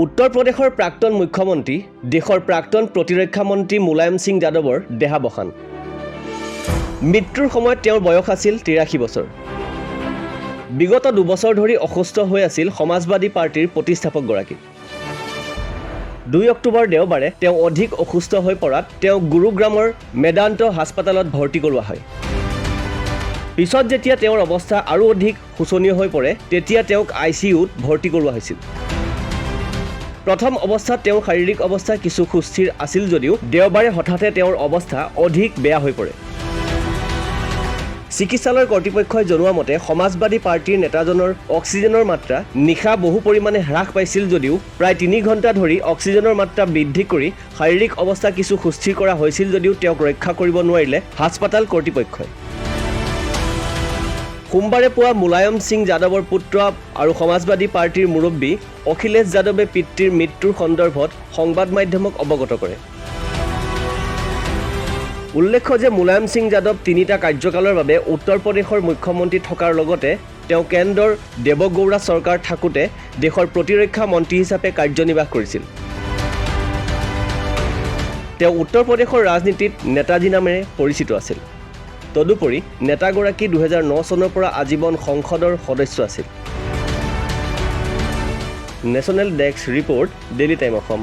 উত্তৰ প্ৰদেশৰ প্ৰাক্তন মুখ্যমন্ত্ৰী দেশৰ প্ৰাক্তন প্ৰতিৰক্ষা মন্ত্ৰী মুলায়ম সিং যাদৱৰ দেহাৱসান। মৃত্যুৰ সময়ত তেওঁৰ বয়স আছিল 83 বছৰ। বিগত 2 বছৰ ধৰি অসুস্থ হৈ আছিল সমাজবাদী পাৰ্টিৰ প্ৰতিষ্ঠাপকগৰাকী। 2 অক্টোবৰ দেওবাৰে তেওঁ অধিক অসুস্থ হৈ পৰাত তেওঁক গুৰুগ্ৰামৰ মেদান্ত হাস্পতালত ভৰ্তি কৰোৱা হয়। পিছত যেতিয়া তেওঁৰ অৱস্থা আৰু অধিক শোচনীয় হৈ পৰে তেতিয়া তেওঁক ICUত ভৰ্তি কৰোৱা হৈছিল। প্ৰথম অৱস্থাত তেওঁৰ শাৰীৰিক অৱস্থা কিছু সুস্থিৰ আছিল যদিও দেওবাৰে হঠাতে তেওঁৰ অৱস্থা অধিক বেয়া হৈ পৰে। চিকিৎসালয়ৰ কৰ্তৃপক্ষই জনোৱা মতে সমাজবাদী পাৰ্টিৰ নেতাজনৰ অক্সিজেনৰ মাত্ৰা নিশা বহু পৰিমাণে হ্ৰাস পাইছিল যদিও প্ৰায় 3 ঘণ্টা ধৰি অক্সিজেনৰ মাত্ৰা বৃদ্ধি কৰি শাৰীৰিক অৱস্থা কিছু সুস্থিৰ কৰা হৈছিল যদিও তেওঁক ৰক্ষা কৰিব নোৱাৰিলে হাস্পতাল কৰ্তৃপক্ষই। সোমবাৰে পুৱা মুলায়ম সিং যাদৱৰ পুত্ৰ আৰু সমাজবাদী পাৰ্টিৰ মুৰব্বী অখিলেশ যাদৱে পিতৃৰ মৃত্যুৰ সন্দৰ্ভত সংবাদ মাধ্যমক অৱগত কৰে। উল্লেখ্য যে মুলায়ম সিং যাদৱ 3টা কাৰ্যকালৰ বাবে উত্তৰ প্ৰদেশৰ মুখ্যমন্ত্ৰী থকাৰ লগতে তেওঁ কেন্দ্ৰৰ দেৱগৌড়া চৰকাৰ থাকোঁতে দেশৰ প্ৰতিৰক্ষা মন্ত্ৰী হিচাপে কাৰ্যনিৰ্বাহ কৰিছিল। তেওঁ উত্তৰ প্ৰদেশৰ ৰাজনীতিত নেতাজী নামেৰে পৰিচিত আছিল। তদুপৰি নেতাগৰাকী 2009 চনৰ পৰা আজীৱন সংসদৰ সদস্য আছিল। National desk report, daily time Assam.